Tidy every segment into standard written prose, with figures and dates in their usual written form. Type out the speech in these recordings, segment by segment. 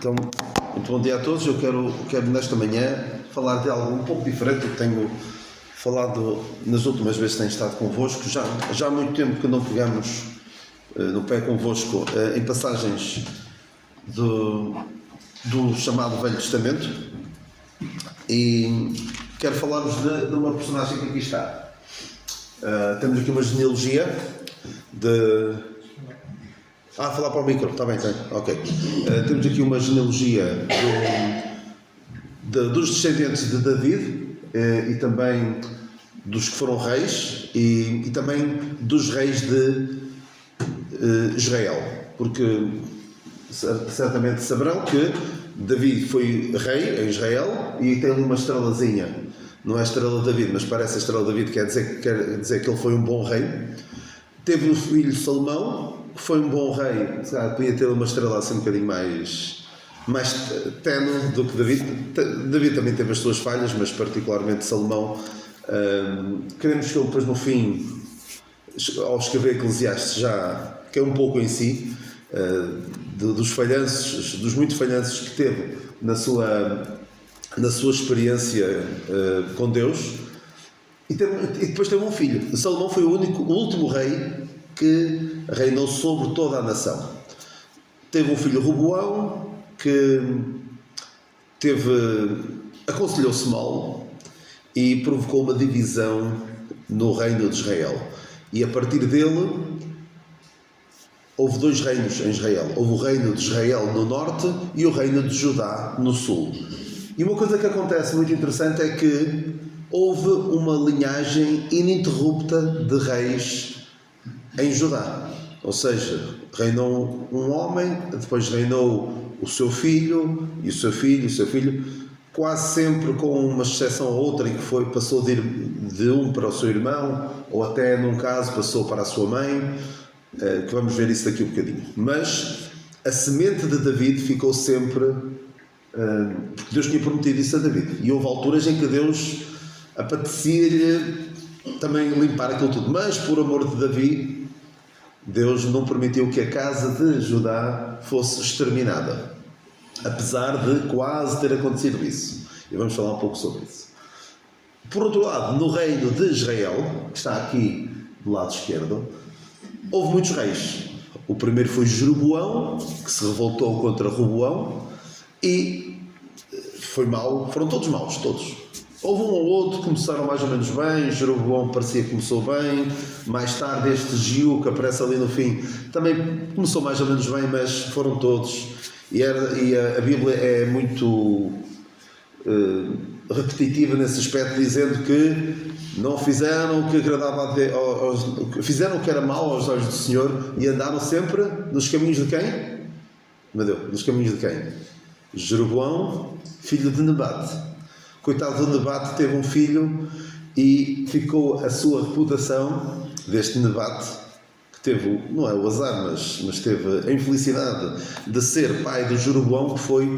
Então, muito bom dia a todos. Eu quero nesta manhã falar de algo um pouco diferente do que tenho falado nas últimas vezes que tenho estado convosco. Já há muito tempo que não pegamos no pé convosco em passagens do chamado Velho Testamento, e quero falar-vos de uma personagem que aqui está. Temos aqui uma genealogia de... falar para o micro, está bem, ok. Temos aqui uma genealogia dos descendentes de David e também dos que foram reis e também dos reis de Israel, porque certamente saberão que David foi rei em Israel e tem ali uma estrelazinha. Não é a estrela de David, mas parece a estrela de David, quer dizer que ele foi um bom rei. Teve um filho, Salomão, que foi um bom rei. Se calhar podia ter uma estrela assim um bocadinho mais tenue do que David. David também teve as suas falhas, mas particularmente Salomão. Queremos que ele depois no fim, ao escrever Eclesiastes, já que é um pouco em si, dos falhanços, dos muitos falhanços que teve na sua experiência com Deus. E depois teve um filho. Salomão foi o último rei que reinou sobre toda a nação. Teve um filho, Roboão, que aconselhou-se mal e provocou uma divisão no reino de Israel. E a partir dele houve dois reinos em Israel. Houve o reino de Israel no norte e o reino de Judá no sul. E uma coisa que acontece muito interessante é que houve uma linhagem ininterrupta de reis em Judá. Ou seja, reinou um homem, depois reinou o seu filho, e o seu filho, e o seu filho, quase sempre com uma exceção ou outra, em que passou de um para o seu irmão, ou até num caso passou para a sua mãe, que vamos ver isso daqui um bocadinho. Mas a semente de David ficou sempre, porque Deus tinha prometido isso a David, e houve alturas em que Deus apetecia-lhe também limpar aquilo tudo, mas por amor de Davi, Deus não permitiu que a casa de Judá fosse exterminada, apesar de quase ter acontecido isso, e vamos falar um pouco sobre isso. Por outro lado, no reino de Israel, que está aqui do lado esquerdo, houve muitos reis. O primeiro foi Jeroboão, que se revoltou contra Roboão, e foi mau. Foram todos maus, todos. Houve um ou outro que começaram mais ou menos bem. Jeroboão parecia que começou bem. Mais tarde este Jeú, que aparece ali no fim, também começou mais ou menos bem, mas foram todos. E a Bíblia é muito repetitiva nesse aspecto, dizendo que não fizeram o que agradava a Deus, fizeram o que era mau aos olhos do Senhor e andaram sempre nos caminhos de quem? Meu Deus, nos caminhos de quem? Jeroboão, filho de Nebate. Coitado do Nebate, teve um filho e ficou a sua reputação deste Nebate, que teve, não é o azar, mas teve a infelicidade de ser pai de Jeroboão, que foi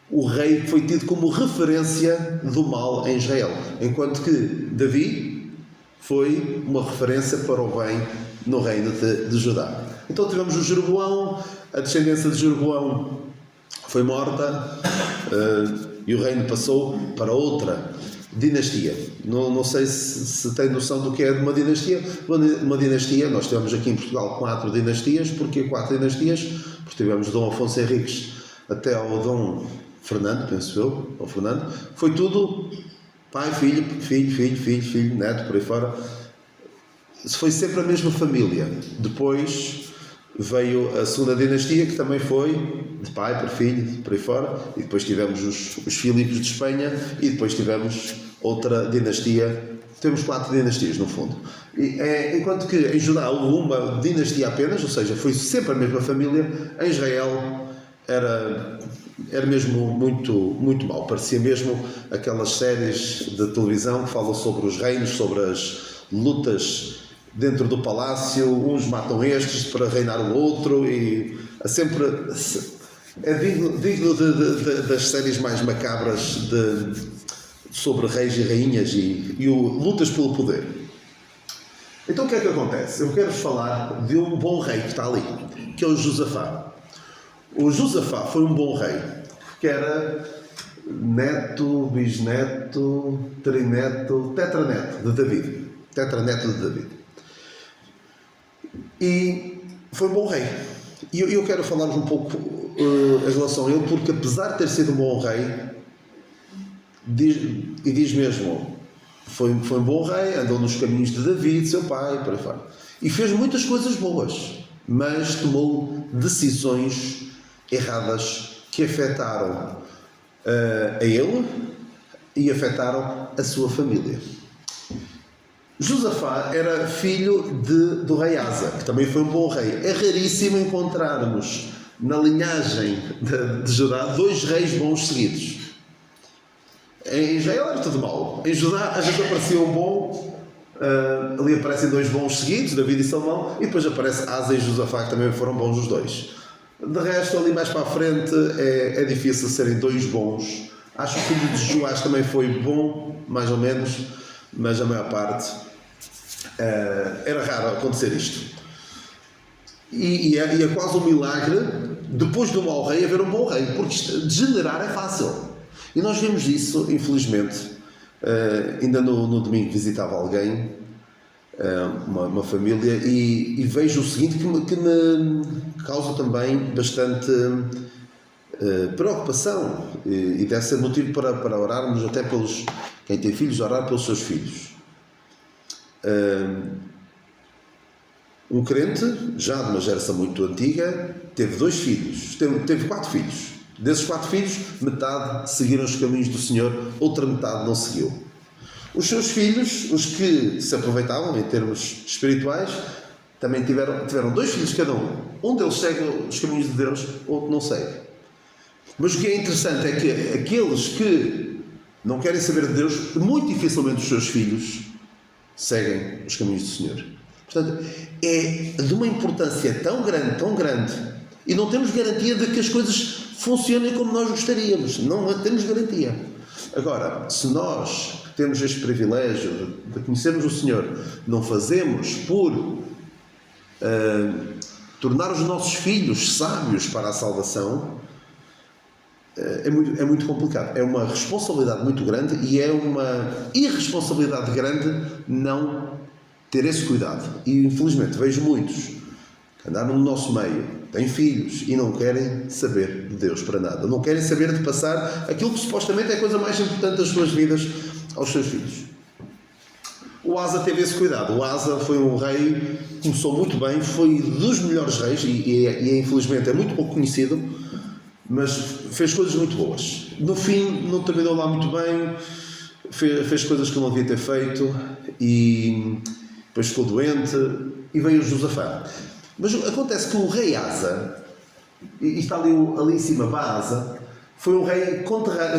o rei que foi tido como referência do mal em Israel, enquanto que Davi foi uma referência para o bem no reino de Judá. Então tivemos o Jeroboão, a descendência de Jeroboão foi morta, e o reino passou para outra dinastia. Não sei se tem noção do que é uma dinastia. Uma dinastia, nós temos aqui em Portugal 4 dinastias. Porquê 4 dinastias? Porque tivemos Dom Afonso Henriques até ao Dom Fernando, penso eu, ao Fernando. Foi tudo pai, filho, neto, por aí fora. Foi sempre a mesma família. Depois veio a segunda dinastia, que também foi de pai para filho, por aí fora, e depois tivemos os Filipos de Espanha, e depois tivemos outra dinastia. Temos 4 dinastias no fundo, enquanto que em Judá houve uma dinastia apenas, ou seja, foi sempre a mesma família. Em Israel era mesmo muito, muito mau, parecia mesmo aquelas séries de televisão que falam sobre os reinos, sobre as lutas dentro do palácio, uns matam estes para reinar o outro, e é digno das séries mais macabras sobre reis e rainhas e lutas pelo poder. Então o que é que acontece? Eu quero falar de um bom rei que está ali, que é o Josafá. O Josafá foi um bom rei. que era neto, bisneto, trineto, tetraneto de David. Tetraneto de David. E foi um bom rei. E eu quero falar-vos um pouco em relação a ele, porque apesar de ter sido um bom rei, diz mesmo, foi um bom rei, andou nos caminhos de David, seu pai, por aí fora. E fez muitas coisas boas, mas tomou decisões erradas que afetaram a ele e afetaram a sua família. Josafá era filho do rei Asa, que também foi um bom rei. É raríssimo encontrarmos na linhagem de Judá 2 reis bons seguidos. Em Israel era tudo mau. Em Judá às vezes aparecia um bom, ali aparecem 2 bons seguidos, David e Salomão, e depois aparece Asa e Josafá, que também foram bons os 2. De resto, ali mais para a frente, é difícil serem 2 bons. Acho que o filho de Joás também foi bom, mais ou menos, mas a maior parte era raro acontecer isto. E é quase um milagre, depois de um mau rei, haver um bom rei, porque degenerar é fácil. E nós vemos isso, infelizmente. Ainda no domingo visitava alguém, uma família, e vejo o seguinte que me causa também bastante preocupação, e deve ser motivo para orarmos até pelos, quem tem filhos, orar pelos seus filhos. Um crente, já de uma geração muito antiga, teve 2 filhos, teve 4 filhos. Desses 4 filhos, metade seguiram os caminhos do Senhor, outra metade não seguiu. Os seus filhos, os que se aproveitavam em termos espirituais, também tiveram 2 filhos cada um. Um deles segue os caminhos de Deus, outro não segue. Mas o que é interessante é que aqueles que não querem saber de Deus, muito dificilmente os seus filhos seguem os caminhos do Senhor. Portanto, é de uma importância tão grande, e não temos garantia de que as coisas funcionem como nós gostaríamos. Não temos garantia. Agora, se nós temos este privilégio de conhecermos o Senhor, não fazemos por tornar os nossos filhos sábios para a salvação, é muito complicado. É uma responsabilidade muito grande, e é uma irresponsabilidade grande não ter esse cuidado. E infelizmente vejo muitos que andaram no nosso meio, têm filhos e não querem saber de Deus para nada. Não querem saber de passar aquilo que supostamente é a coisa mais importante das suas vidas aos seus filhos. O Asa teve esse cuidado. O Asa foi um rei, começou muito bem, foi dos melhores reis, e infelizmente é muito pouco conhecido, mas fez coisas muito boas. No fim, não terminou lá muito bem, fez coisas que não devia ter feito, e depois ficou doente, e veio o Josafá. Mas acontece que o rei Asa, e está ali em cima, Baasa, foi um rei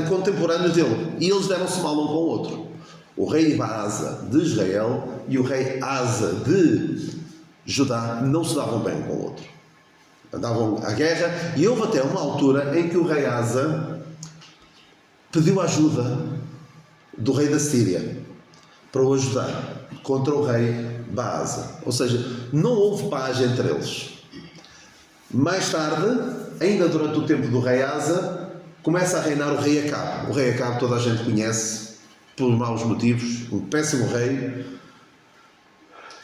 contemporâneo dele, e eles deram-se mal um com o outro. O rei Baasa de Israel e o rei Asa de Judá não se davam bem um com o outro. Andavam à guerra, e houve até uma altura em que o rei Asa pediu ajuda do rei da Síria para o ajudar contra o rei Baasa. Ou seja, não houve paz entre eles. Mais tarde, ainda durante o tempo do rei Asa, começa a reinar o rei Acabe. O rei Acabe toda a gente conhece, por maus motivos, um péssimo rei.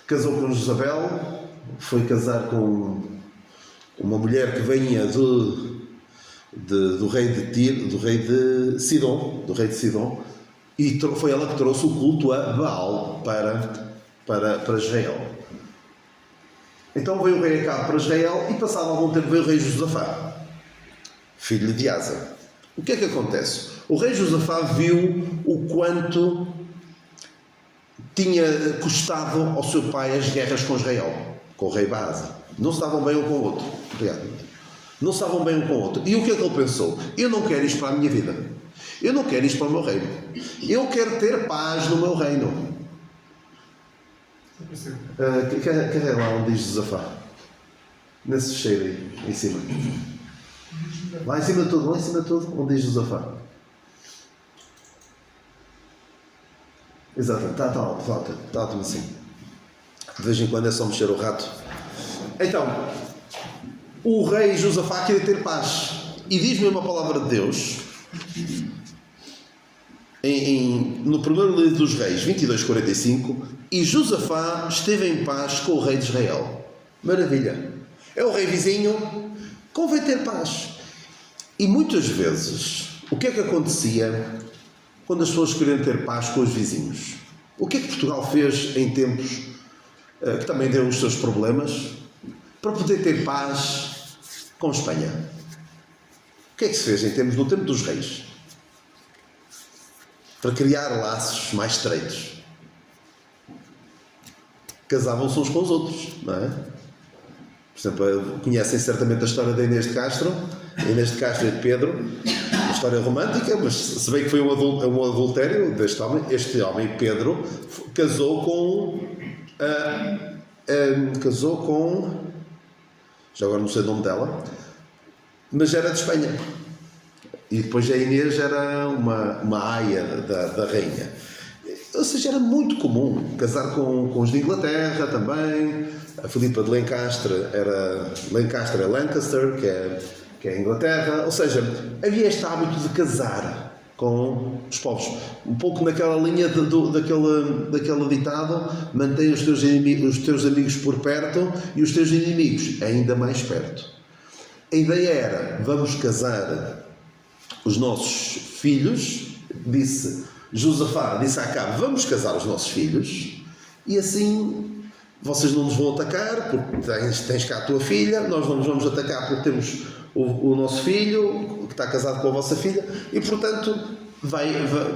Casou com Jezabel, foi casar com uma mulher que vinha do rei de Tiro, do rei de Sidom, e foi ela que trouxe o culto a Baal para Israel. Então veio o rei Acabe para Israel, e passado algum tempo veio o rei Josafá, filho de Asa. O que é que acontece? O rei Josafá viu o quanto tinha custado ao seu pai as guerras com Israel, com o rei Baasa. Não se davam bem um com o outro. Obrigado. Não se davam bem um com o outro. E o que é que ele pensou? Eu não quero isto para a minha vida. Eu não quero isto para o meu reino. Eu quero ter paz no meu reino. Carrega lá onde diz Josafá. Nesse fecheiro aí, em cima. Lá em cima de tudo, onde diz Josafá. Exato, está ótimo assim. De vez em quando é só mexer o rato. Então, o rei Josafá queria ter paz. E diz-me uma palavra de Deus, no primeiro livro dos Reis, 22:45, e Josafá esteve em paz com o rei de Israel. Maravilha! É o rei vizinho, convém ter paz. E muitas vezes, o que é que acontecia quando as pessoas queriam ter paz com os vizinhos? O que é que Portugal fez em tempos que também deu os seus problemas para poder ter paz com Espanha? O que é que se fez em tempos, no tempo dos reis? Para criar laços mais estreitos. Casavam-se uns com os outros, não é? Por exemplo, conhecem certamente a história da Inês de Castro. A Inês de Castro e de Pedro. Uma história romântica, mas se bem que foi um adultério deste homem, este homem, Pedro, casou com... já agora não sei o nome dela, mas era de Espanha. E depois a Inês era uma aia da rainha. Ou seja, era muito comum casar com os de Inglaterra também. A Filipa de Lancaster é Lancaster, que é Inglaterra. Ou seja, havia este hábito de casar com os povos. Um pouco naquela linha daquele ditado: mantém os teus amigos por perto e os teus inimigos ainda mais perto. A ideia era: vamos casar os nossos filhos, Josafá disse a Acabe, vamos casar os nossos filhos, e assim vocês não nos vão atacar, porque tens cá a tua filha, nós não nos vamos atacar porque temos o nosso filho, que está casado com a vossa filha, e portanto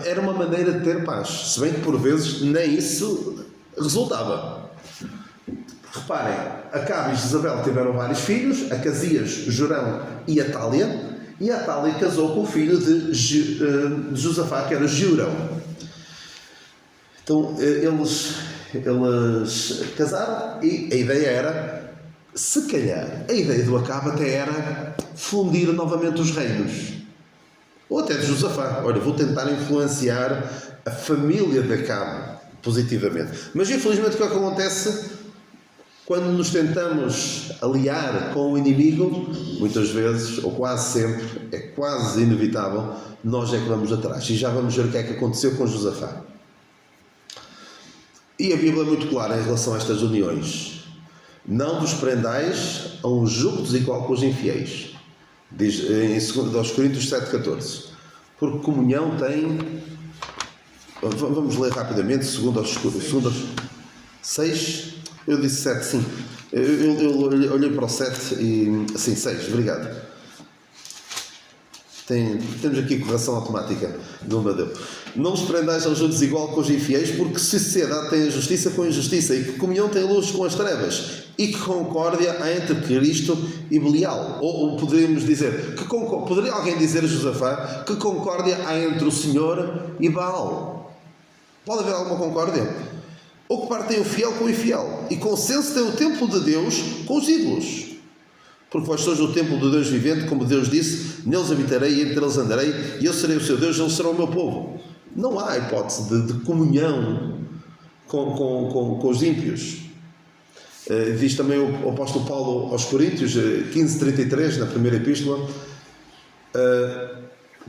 era uma maneira de ter paz, se bem que por vezes nem isso resultava. Reparem, Acabe e Jezabel tiveram vários filhos, Acasias, Jorão e Atália. E Atália casou com o filho de Josafá, que era Jorão. Então eles casaram e a ideia era, se calhar, a ideia do Acabe até era fundir novamente os reinos. Ou até de Josafá. Olha, vou tentar influenciar a família de Acabe positivamente. Mas infelizmente o que acontece quando nos tentamos aliar com o inimigo, muitas vezes, ou quase sempre, é quase inevitável, nós é que vamos atrás. E já vamos ver o que é que aconteceu com Josafá. E a Bíblia é muito clara em relação a estas uniões. Não vos prendais a um jugo desigual com os infiéis. Diz em 2 Coríntios 7,14. Porque comunhão tem... Vamos ler rapidamente, segundo aos 6... Eu disse 7, sim. Eu olhei para o 7 e... Sim, 6, obrigado. Temos aqui correção automática do Amadeu. Não vos prendais ao jogo desigual com os infiéis, porque sociedade tem a justiça com a injustiça, e que comunhão tem luz com as trevas, e que concórdia há entre Cristo e Belial. Ou poderíamos dizer, poderia alguém dizer a Josafá, que concórdia há entre o Senhor e Baal? Pode haver alguma concórdia? Ou que parte tem o fiel com o infiel, e consenso tem o templo de Deus com os ídolos. Porque vós sois o templo do Deus vivente, como Deus disse, neles habitarei e entre eles andarei, e eu serei o seu Deus, eles serão o meu povo. Não há hipótese de comunhão com os ímpios. Diz também o apóstolo Paulo aos Coríntios, 15:33, na primeira epístola,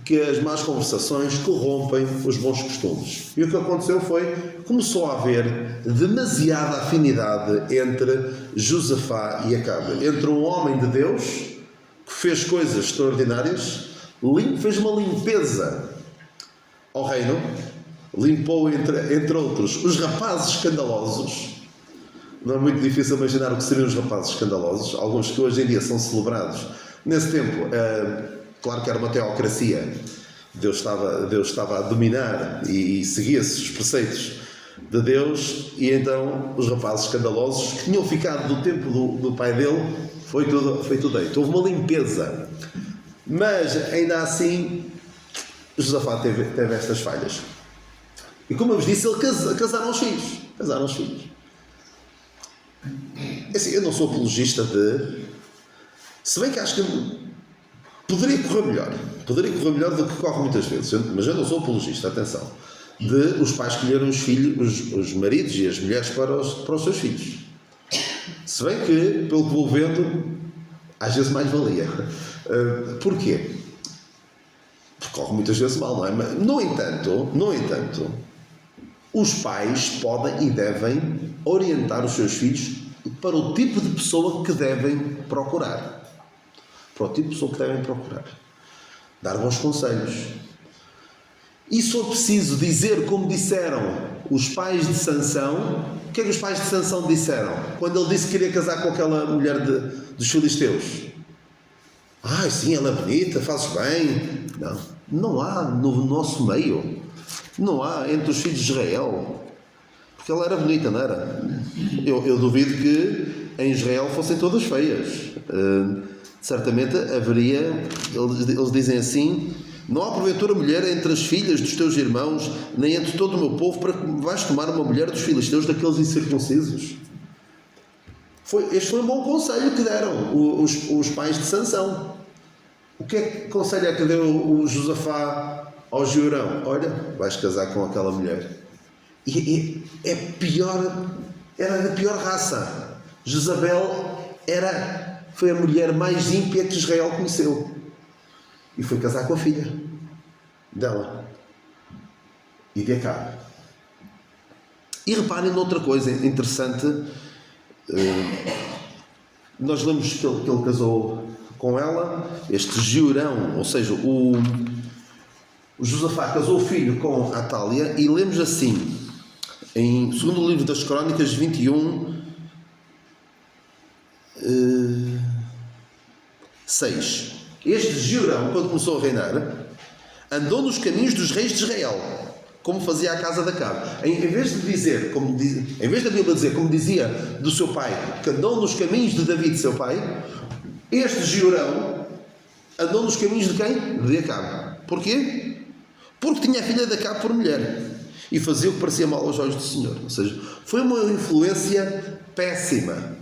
que as más conversações corrompem os bons costumes. E o que aconteceu foi, começou a haver demasiada afinidade entre Josafá e Acabe. Entre um homem de Deus, que fez coisas extraordinárias, fez uma limpeza ao reino, limpou, entre outros, os rapazes escandalosos. Não é muito difícil imaginar o que seriam os rapazes escandalosos, alguns que hoje em dia são celebrados. Nesse tempo, claro que era uma teocracia, Deus estava a dominar e seguia-se os preceitos de Deus, e então os rapazes escandalosos que tinham ficado do tempo do pai dele, foi tudo aí. Houve uma limpeza, mas ainda assim Josafá teve estas falhas. E como eu vos disse, ele casaram os filhos. Assim, eu não sou apologista se bem que acho que poderia correr melhor do que corre muitas vezes, mas eu não sou apologista, atenção, de os pais escolherem os filhos, os maridos e as mulheres para os seus filhos. Se bem que, pelo que vou vendo, às vezes mais valia. Porquê? Porque corre muitas vezes mal, não é? Mas, no entanto, os pais podem e devem orientar os seus filhos para o tipo de pessoa que devem procurar. Para o tipo de pessoa que devem procurar. Dar bons conselhos. E se for preciso dizer como disseram os pais de Sansão, o que é que os pais de Sansão disseram? Quando ele disse que queria casar com aquela mulher dos filisteus. Sim, ela é bonita, fazes bem. Não há no nosso meio. Não há entre os filhos de Israel. Porque ela era bonita, não era? Eu duvido que em Israel fossem todas feias. Certamente haveria, eles dizem assim: não há porventura mulher entre as filhas dos teus irmãos, nem entre todo o meu povo, para que vais tomar uma mulher dos filisteus, daqueles incircuncisos. Este foi um bom conselho que deram os pais de Sansão. O que conselho é que deu o Josafá ao Giorão? Olha, vais casar com aquela mulher. E é pior, era da pior raça. Jezabel foi a mulher mais ímpia que Israel conheceu. E foi casar com a filha dela e de Acabe. E reparem noutra coisa interessante. Nós lemos que ele casou com ela, este Giorão, ou seja, o Josafá casou o filho com Atália, e lemos assim, em 2º livro das Crónicas 21, 6. Este Giorão, quando começou a reinar, andou nos caminhos dos reis de Israel, como fazia a casa de Acabe. Em vez da Bíblia dizer, como dizia do seu pai, que andou nos caminhos de David, seu pai, este Giorão andou nos caminhos de quem? De Acabe. Porquê? Porque tinha a filha de Acabe por mulher. E fazia o que parecia mal aos olhos do Senhor. Ou seja, foi uma influência péssima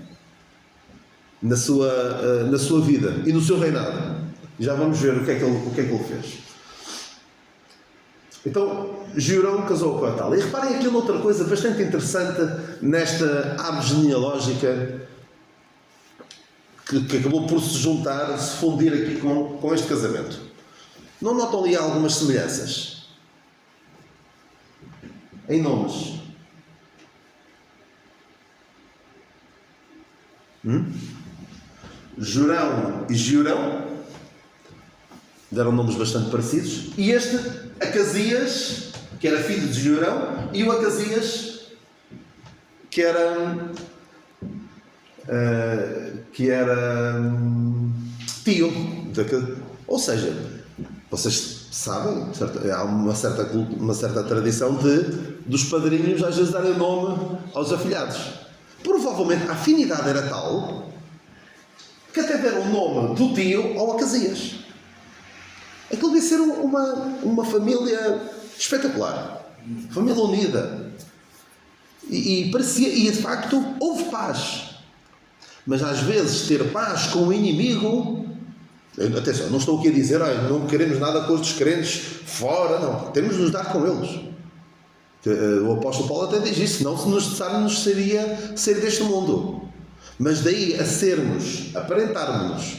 na sua vida e no seu reinado. Já vamos ver o que é que ele fez. Então, Giorão casou com Atália. E reparem aqui noutra coisa bastante interessante nesta árvore genealógica que acabou por se juntar, se fundir aqui com este casamento. Não notam ali algumas semelhanças? Em nomes. Jorão e Giorão deram nomes bastante parecidos. E este, Acasias, que era filho de Giorão, e o Acasias, que era tio. Ou seja, vocês sabem, há uma certa tradição dos padrinhos às vezes darem nome aos afilhados. Provavelmente a afinidade era tal que até deram o nome do tio ao Acasias. Aquilo devia ser uma família espetacular, família unida, e parecia, e de facto houve paz. Mas às vezes ter paz com o inimigo, atenção, não estou aqui a dizer não queremos nada com os descrentes fora, não, temos de nos dar com eles. O apóstolo Paulo até diz isso: não se necessário nos seria ser deste mundo. Mas daí a aparentarmos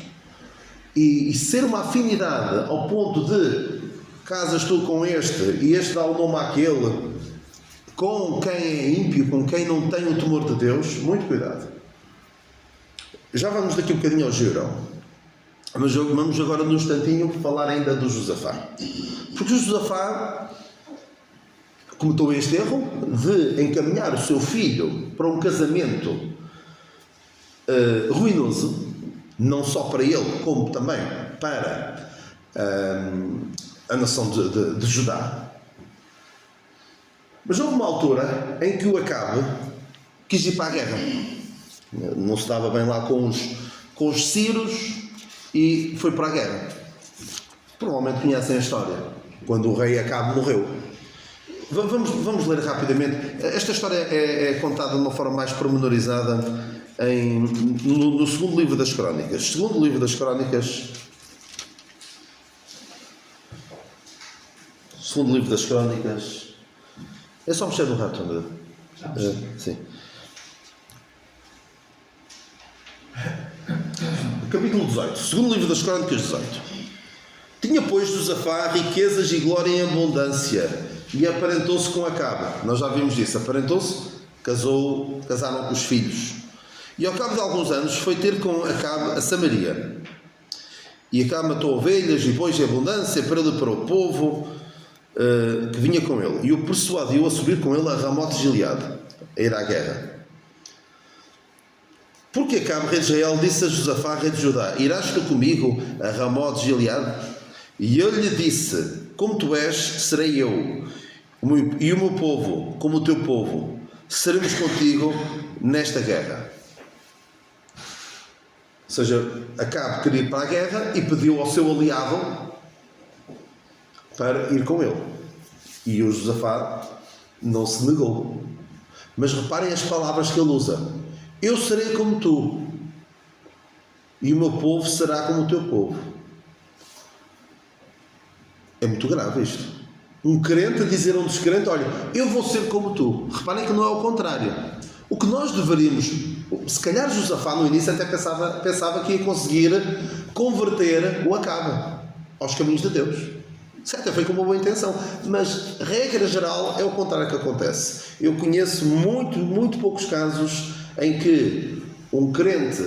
e ser uma afinidade ao ponto de casas tu com este e este dá o nome àquele, com quem é ímpio, com quem não tem o temor de Deus, muito cuidado. Já vamos daqui um bocadinho ao Giorão, mas vamos agora num instantinho falar ainda do Josafá, porque o Josafá cometeu este erro de encaminhar o seu filho para um casamento ruinoso, não só para ele, como também para a nação de Judá. Mas houve uma altura em que o Acabe quis ir para a guerra. Não se dava bem lá com os sírios e foi para a guerra. Provavelmente conhecem a história, quando o rei Acabe morreu. Vamos ler rapidamente. Esta história é contada de uma forma mais pormenorizada no segundo livro das Crónicas. Segundo livro das Crónicas. Segundo livro das Crónicas. É só mexer no rato, André. Sim. Capítulo 18. Segundo livro das Crónicas 18. Tinha, pois, Josafá riquezas e glória em abundância, e aparentou-se com Acabe. Nós já vimos isso. Aparentou-se, casaram com os filhos. E ao cabo de alguns anos foi ter com Acabe a Samaria. E Acabe matou ovelhas e bois em abundância para ele e para o povo que vinha com ele. E o persuadiu a subir com ele a Ramote de Gileade, a ir à guerra. Porque Acabe, rei de Israel, disse a Josafá, rei de Judá: irás tu comigo a Ramote de Gileade? E ele lhe disse: como tu és, serei eu, e o meu povo, como o teu povo, seremos contigo nesta guerra. Ou seja, Acabe queria ir para a guerra e pediu ao seu aliado para ir com ele. E o Josafá não se negou. Mas reparem as palavras que ele usa: eu serei como tu, e o meu povo será como o teu povo. É muito grave isto. Um crente a dizer a um descrente: olha, eu vou ser como tu. Reparem que não é o contrário. O que nós deveríamos... Se calhar Josafá no início até pensava que ia conseguir converter o Acabe aos caminhos de Deus. Certo, foi com uma boa intenção. Mas, regra geral, é o contrário que acontece. Eu conheço muito poucos casos em que um crente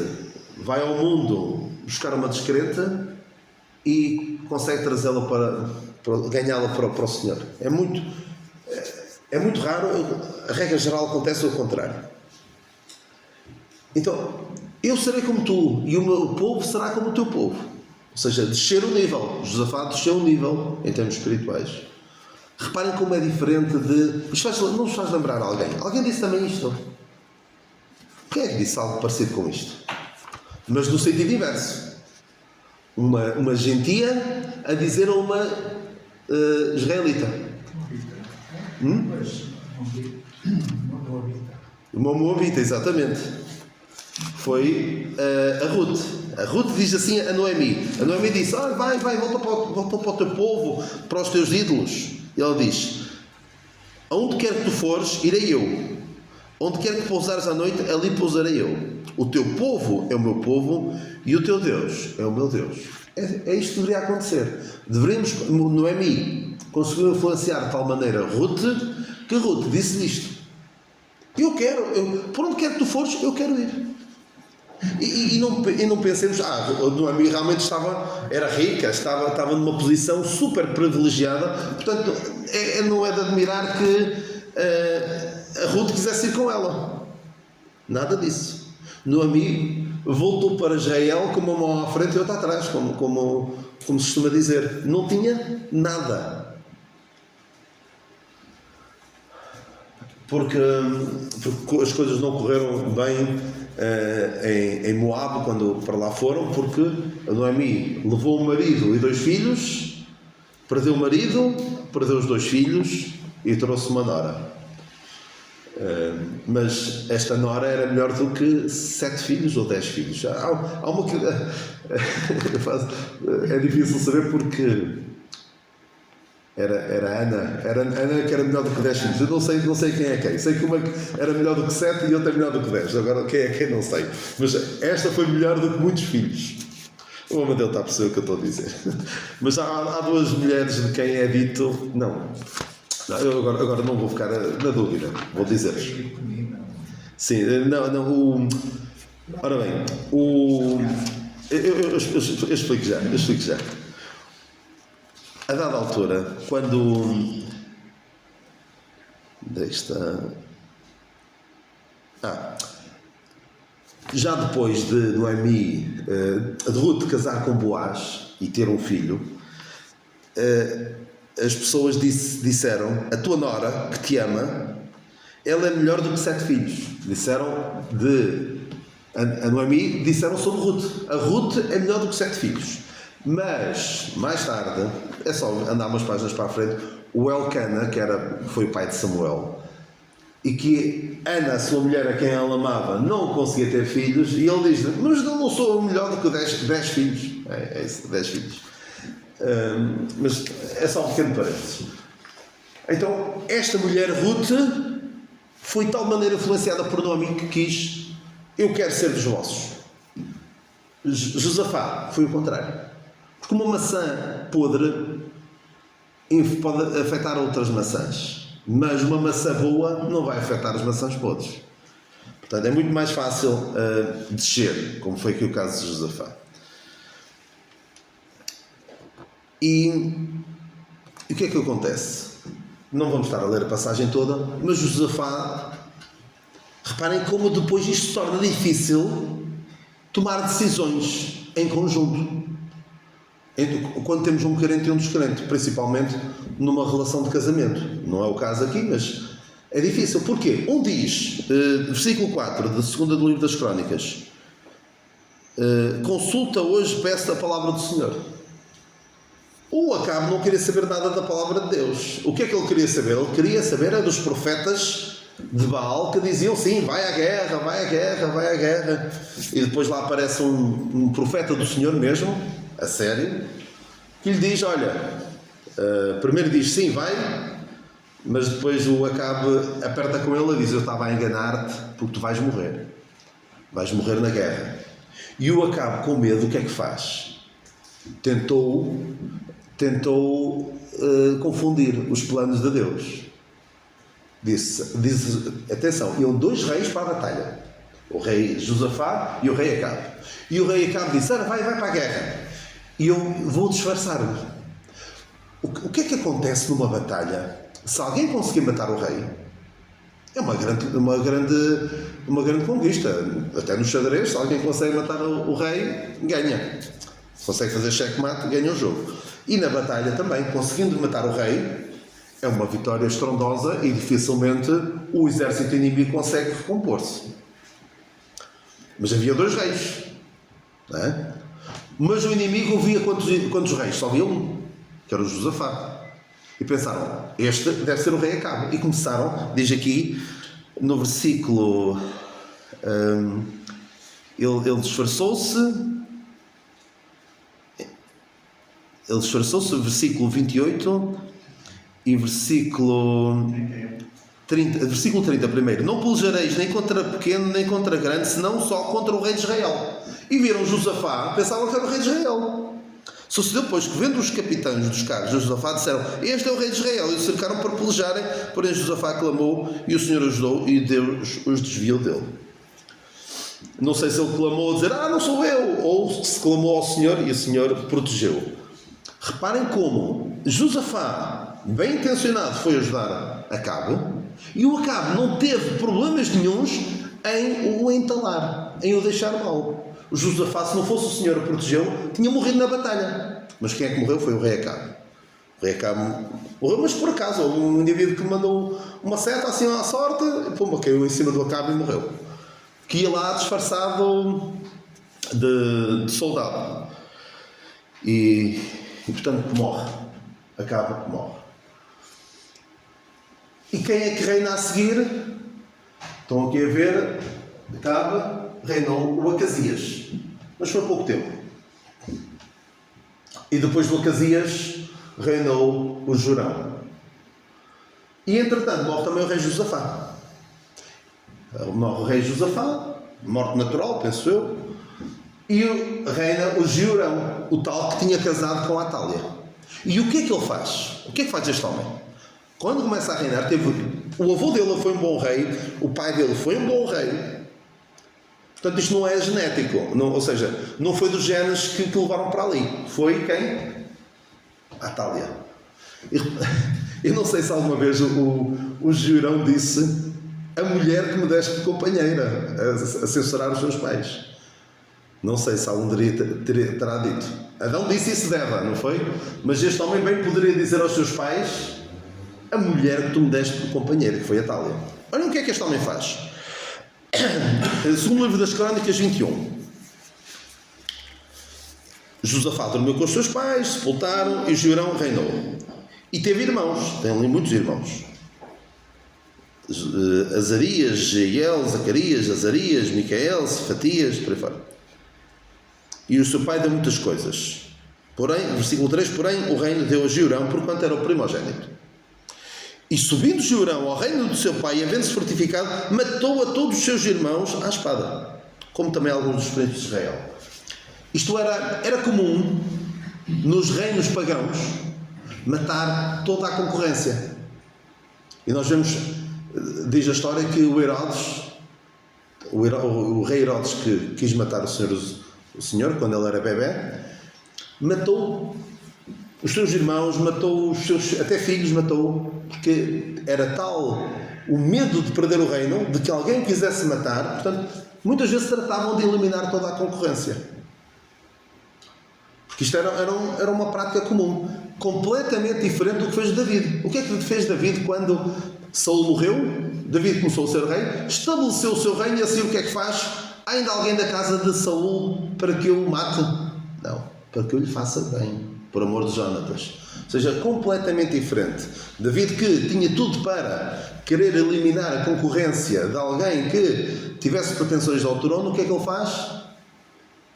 vai ao mundo buscar uma descrente e consegue trazê-la para ganhá-la para o Senhor. É muito raro. A regra geral acontece o contrário. Então, eu serei como tu e o meu povo será como o teu povo. Ou seja, descer o nível. Josafá desceu o nível em termos espirituais. Reparem como é diferente de... Isto não nos faz lembrar alguém. Alguém disse também isto. Quem é que disse algo parecido com isto? Mas no sentido inverso. Uma gentia a dizer a uma israelita. Uma moabita, exatamente. Foi a Ruth. A Ruth diz assim a Noemi. A Noemi disse: vai, volta para o teu povo, para os teus ídolos. E ela diz: aonde quer que tu fores, irei eu. Onde quer que pousares à noite, ali pousarei eu. O teu povo é o meu povo e o teu Deus é o meu Deus. É isto que deveria acontecer. Deveríamos, Noemi conseguiu influenciar de tal maneira Ruth, que Ruth disse isto: por onde quer que tu fores, eu quero ir. E não pensemos, Noemi realmente era rica, estava numa posição super privilegiada, portanto não é de admirar que a Ruth quisesse ir com ela. Nada disso. Noemi voltou para Israel com uma mão à frente e outra atrás, como se costuma dizer. Não tinha nada. Porque as coisas não correram bem em Moab quando para lá foram, porque a Noemi levou um marido e 2 filhos, perdeu o marido, perdeu os 2 filhos e trouxe uma nora. Mas esta nora era melhor do que 7 filhos ou 10 filhos. Há uma que é difícil saber, porque era Ana que era melhor do que 10 filhos. Eu não sei quem é quem. Sei que uma era melhor do que 7 e outra é melhor do que 10. Agora quem é quem não sei. Mas esta foi melhor do que muitos filhos. O homem dele está a perceber o que eu estou a dizer. Mas há 2 mulheres de quem é dito. Não, eu agora não vou ficar na dúvida. Vou dizer-vos. Sim, ora bem, eu explico já. A dada altura, quando... já depois de Noemi, de Ruth casar com Boaz e ter um filho, as pessoas disseram: a tua nora, que te ama, ela é melhor do que 7 filhos. Disseram a Noemi, disseram sobre Ruth. A Ruth é melhor do que 7 filhos. Mas, mais tarde, é só andar umas páginas para a frente, o Elcana, que foi o pai de Samuel, e que Ana, a sua mulher, a quem ela amava, não conseguia ter filhos, e ele diz: mas não sou melhor do que 10 filhos. É isso, 10 filhos. Mas é só um pequeno parênteses. Então, esta mulher, Ruth, foi de tal maneira influenciada por Noemi que quis: eu quero ser dos vossos. Josafá foi o contrário. Porque uma maçã podre pode afetar outras maçãs, mas uma maçã boa não vai afetar as maçãs podres. Portanto, é muito mais fácil descer, como foi aqui o caso de Josafá. E o que é que acontece? Não vamos estar a ler a passagem toda, mas Josafá, reparem como depois isto se torna difícil tomar decisões em conjunto. Quando temos um crente e um descrente, principalmente numa relação de casamento. Não é o caso aqui, mas é difícil. Porquê? Um diz, versículo 4 da 2ª do livro das Crónicas, consulta hoje, peço a palavra do Senhor. O Acabe não queria saber nada da palavra de Deus. O que é que ele queria saber? Ele queria saber era dos profetas de Baal que diziam sim, vai à guerra, vai à guerra, vai à guerra. E depois lá aparece um profeta do Senhor mesmo, a sério, que lhe diz, olha, primeiro diz sim, vai, mas depois o Acabe aperta com ele e diz, eu estava a enganar-te porque tu vais morrer na guerra. E o Acabe, com medo, o que é que faz? Tentou confundir os planos de Deus. Disse, atenção, iam 2 reis para a batalha, o rei Josafá e o rei Acabe. E o rei Acabe disse, vai para a guerra e eu vou disfarçar-me. O que é que acontece numa batalha? Se alguém conseguir matar o rei, é uma grande conquista. Até no xadrez, se alguém consegue matar o rei, ganha. Se consegue fazer checkmate, ganha o jogo. E na batalha também, conseguindo matar o rei, é uma vitória estrondosa e dificilmente o exército inimigo consegue recompor-se. Mas havia 2 reis, não é? Mas o inimigo via quantos reis? Só havia um, que era o Josafá. E pensaram, este deve ser o rei Acabe. E começaram, diz aqui, no versículo, ele disfarçou-se, versículo 28 e versículo 30 primeiro. Não pelejareis nem contra pequeno nem contra grande, senão só contra o rei de Israel. E viram Josafá, pensavam que era o rei de Israel. Sucedeu, pois, que vendo os capitães dos carros de Josafá, disseram, este é o rei de Israel, e o cercaram para pelejarem, porém Josafá clamou, e o Senhor ajudou, e Deus os desviou dele. Não sei se ele clamou a dizer, não sou eu, ou se clamou ao Senhor, e o Senhor protegeu. Reparem como Josafá, bem intencionado, foi ajudar Acabe, e o Acabe não teve problemas nenhuns em o entalar, em o deixar mal. O Josafá, se não fosse o Senhor o protegeu, tinha morrido na batalha. Mas quem é que morreu? Foi o rei Acabe. O rei Acabe morreu, mas por acaso, um indivíduo que mandou uma seta assim à sorte, pumba, caiu em cima do Acabe e morreu. Que ia lá disfarçado de soldado. E portanto morre. Acabe, morre. E quem é que reina a seguir? Estão aqui a ver, Acabe, reinou o Acasias. Mas foi pouco tempo. E depois do Acasias, reinou o Jorão. E entretanto, morre também o rei Josafá. Morre o rei Josafá, morte natural, penso eu. E reina o Jorão, o tal que tinha casado com a Atália. E o que é que ele faz? O que é que faz este homem? Quando começa a reinar, o avô dele foi um bom rei, o pai dele foi um bom rei. Portanto, isto não é genético, ou seja, não foi dos genes que levaram para ali. Foi quem? A Atália. Eu não sei se alguma vez o Jorão disse a mulher que me deste de companheira, a censurar os seus pais. Não sei se algum terá dito. Adão disse isso de Eva, não foi? Mas este homem bem poderia dizer aos seus pais a mulher que tu me deste de companheira, que foi a Atália. Olhem o que é que este homem faz. Segundo livro das Crónicas 21. Josafá dormiu com os seus pais, sepultaram, e Jorão reinou. E teve irmãos, tem ali muitos irmãos. Azarias, Jeiel, Zacarias, Azarias, Micael, Cefatias, por aí fora. E o seu pai deu muitas coisas. Porém, versículo 3, porém, o reino deu a Jorão, porquanto era o primogênito. E subindo Jorão ao reino do seu pai, havendo-se fortificado, matou a todos os seus irmãos à espada, como também alguns dos príncipes de Israel. Isto era comum nos reinos pagãos matar toda a concorrência. E nós vemos, diz a história, que o rei Herodes, que quis matar o Senhor quando ele era bebé, matou os seus irmãos, matou os seus até filhos, matou, porque era tal o medo de perder o reino, de que alguém quisesse matar. Portanto, muitas vezes tratavam de eliminar toda a concorrência, porque isto era uma prática comum, completamente diferente do que fez David. O que é que fez David quando Saul morreu? David começou a ser rei, estabeleceu o seu reino, e assim o que é que faz? Há ainda alguém da casa de Saul para que eu o mate? Não, para que eu lhe faça bem, por amor de Jonatas. Ou seja, completamente diferente. David, que tinha tudo para querer eliminar a concorrência de alguém que tivesse pretensões ao trono, o que é que ele faz?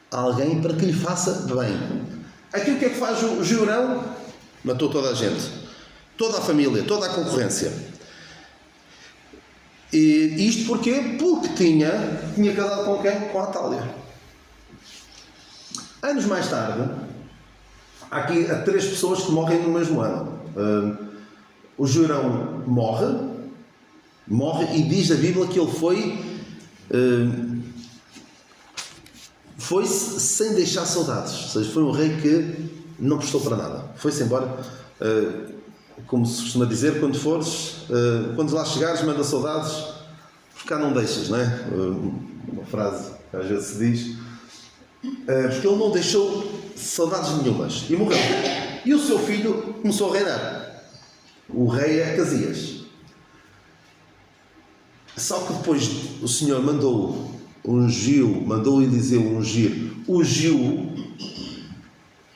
Alguém para que lhe faça bem. Aqui o que é que faz o Jeorão? Matou toda a gente, toda a família, toda a concorrência. E isto porquê? Porque tinha casado com quem? Com a Atália. Anos mais tarde, há 3 pessoas que morrem no mesmo ano. O Jeorão morre e diz a Bíblia que ele foi-se sem deixar saudades. Ou seja, foi um rei que não prestou para nada. Foi-se embora. Como se costuma dizer, quando lá chegares, manda saudades, porque cá não deixas, não é? Uma frase que às vezes se diz. Porque ele não deixou saudades nenhumas e morreu. E o seu filho começou a reinar, o rei Acasias. Só que depois o Senhor mandou Eliseu ungiu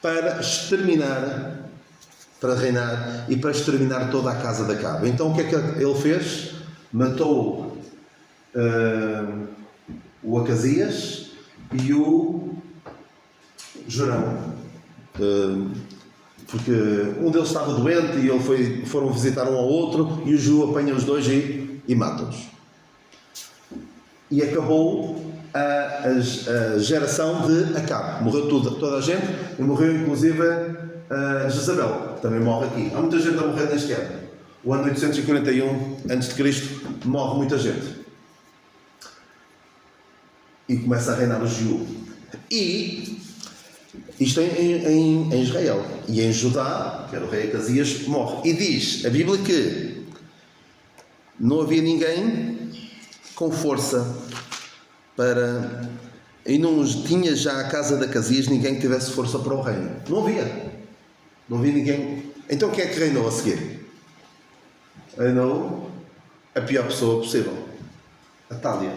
para exterminar, para reinar e para exterminar toda a casa de Acabe. Então o que é que ele fez? Matou o Acasias e o Jeorão, porque um deles estava doente e foram visitar um ao outro, e o Jeú apanha os dois e mata-os. E acabou a geração de Acabe. Morreu toda a gente, e morreu inclusive Jezabel, também morre aqui. Há muita gente a morrer neste ano. O ano 841 a.C. morre muita gente. E começa a reinar o Jeú. E isto em Israel. E em Judá, que era o rei Acasias, morre. E diz a Bíblia que não havia ninguém com força e não tinha já a casa de Acasias ninguém que tivesse força para o reino. Não havia ninguém. Então quem é que reinou a seguir? Reinou a pior pessoa possível, Atália.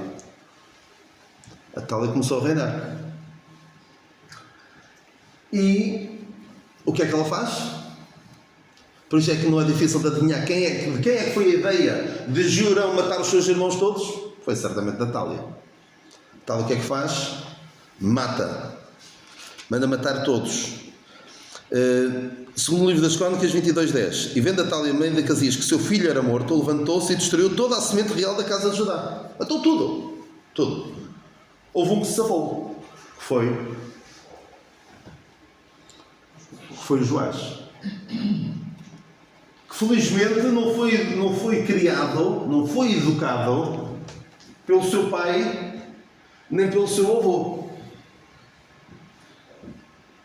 Atália começou a reinar. E o que é que ela faz? Por isso é que não é difícil de adivinhar quem é que foi a ideia de Jeorão matar os seus irmãos todos? Foi certamente Atália. Atália o que é que faz? Manda matar todos. Segundo o livro das Crónicas 22:10, e vendo Atália, mãe de Acasias, que seu filho era morto, levantou-se e destruiu toda a semente real da casa de Judá. Matou tudo. Houve um que se safou, que foi o Joás, que felizmente não foi criado, não foi educado pelo seu pai nem pelo seu avô.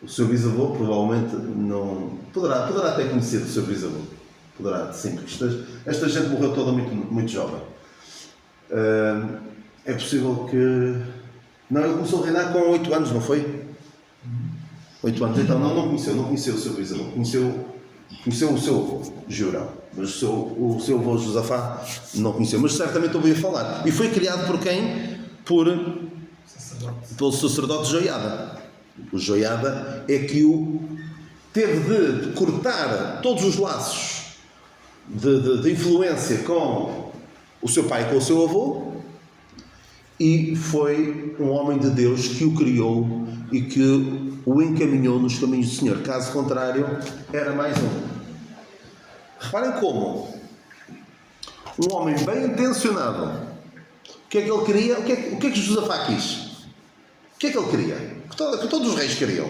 O seu bisavô provavelmente não poderá ter conhecido o seu bisavô, poderá, sim, porque esta gente morreu toda muito, muito jovem. É possível que ele começou a reinar com 8 anos, não foi? 8 anos, então não conheceu o seu bisavô, conheceu o seu avô, Jeorão, mas o seu avô Josafá não conheceu, mas certamente ouvia falar. E foi criado por quem? Pelo sacerdote Joiada. O Joiada é que teve de cortar todos os laços de influência com o seu pai e com o seu avô, e foi um homem de Deus que o criou e que o encaminhou nos caminhos do Senhor. Caso contrário, era mais um. Reparem como um homem bem intencionado, o que é que ele queria? O que é que Josafá quis? que é que ele queria? Que todos os reis queriam.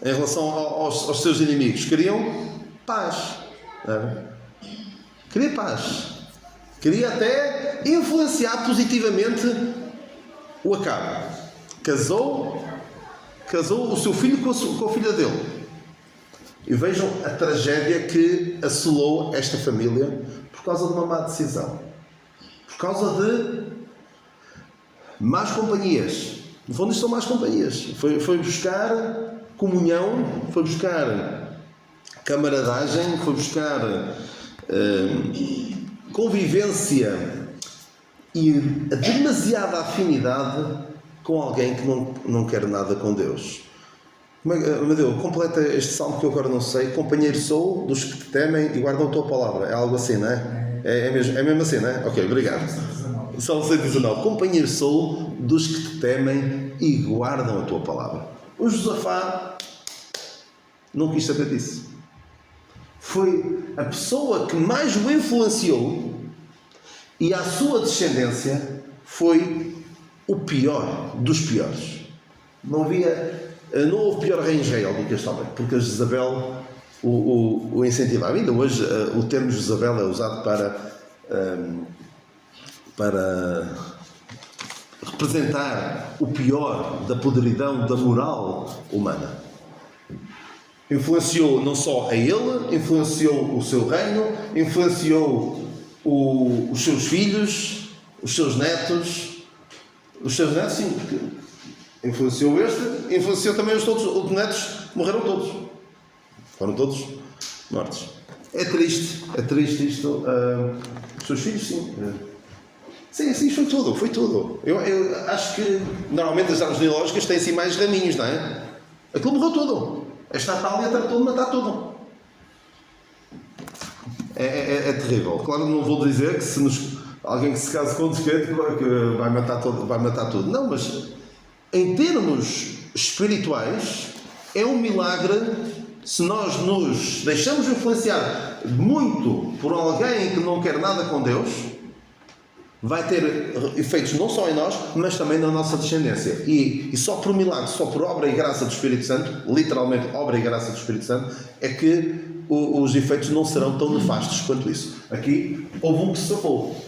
Em relação aos seus inimigos, queriam paz. Queria paz. Queria até influenciar positivamente o Acabe. Casou o seu filho com a filha dele. E vejam a tragédia que assolou esta família por causa de uma má decisão. Por causa de más companhias. No fundo, isto são más companhias. Foi buscar comunhão, foi buscar camaradagem, foi buscar convivência e demasiada afinidade com alguém que não quer nada com Deus. Amadeu, completa este salmo que eu agora não sei. Companheiro sou dos que te temem e guardam a tua palavra. É algo assim, não é? É mesmo assim, não é? Ok, obrigado. Salmo 119. Companheiro sou dos que te temem e guardam a tua palavra. O Josafá não quis saber disso. Foi a pessoa que mais o influenciou e a sua descendência foi o pior dos piores. Não houve pior rei em Israel do que este homem, porque a Jezabel o incentivava. Ainda hoje o termo Jezabel é usado para representar o pior da podridão da moral humana. Influenciou não só a ele, influenciou o seu reino, influenciou os seus filhos, os seus netos. Os seus netos, sim, porque influenciou influenciou também os netos, morreram todos. Foram todos mortos. É triste isto. Os seus filhos, sim. Sim, foi tudo. Eu acho que normalmente as árvores genealógicas têm assim mais raminhos, não é? Aquilo morreu tudo. Esta Natália tratou de matar tudo. É terrível. Claro, não vou dizer que se alguém que se case com desquete que vai matar tudo. Não, mas em termos espirituais é um milagre se nós nos deixamos influenciar muito por alguém que não quer nada com Deus. Vai ter efeitos não só em nós, mas também na nossa descendência. E só por milagre, só por obra e graça do Espírito Santo, literalmente obra e graça do Espírito Santo, é que os efeitos não serão tão nefastos quanto isso. Aqui houve um que se safou.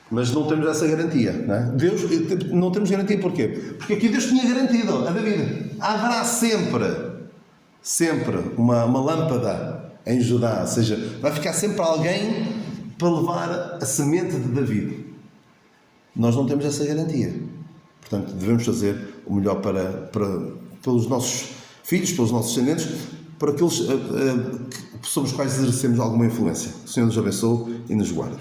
Mas não temos essa garantia. Não é? Deus, não temos garantia porquê? Porque aqui Deus tinha garantido a David. Haverá sempre uma lâmpada em Judá. Ou seja, vai ficar sempre alguém para levar a semente de David. Nós não temos essa garantia. Portanto, devemos fazer o melhor pelos nossos filhos, pelos nossos descendentes, para aqueles sobre os quais exercemos alguma influência. O Senhor nos abençoe e nos guarde.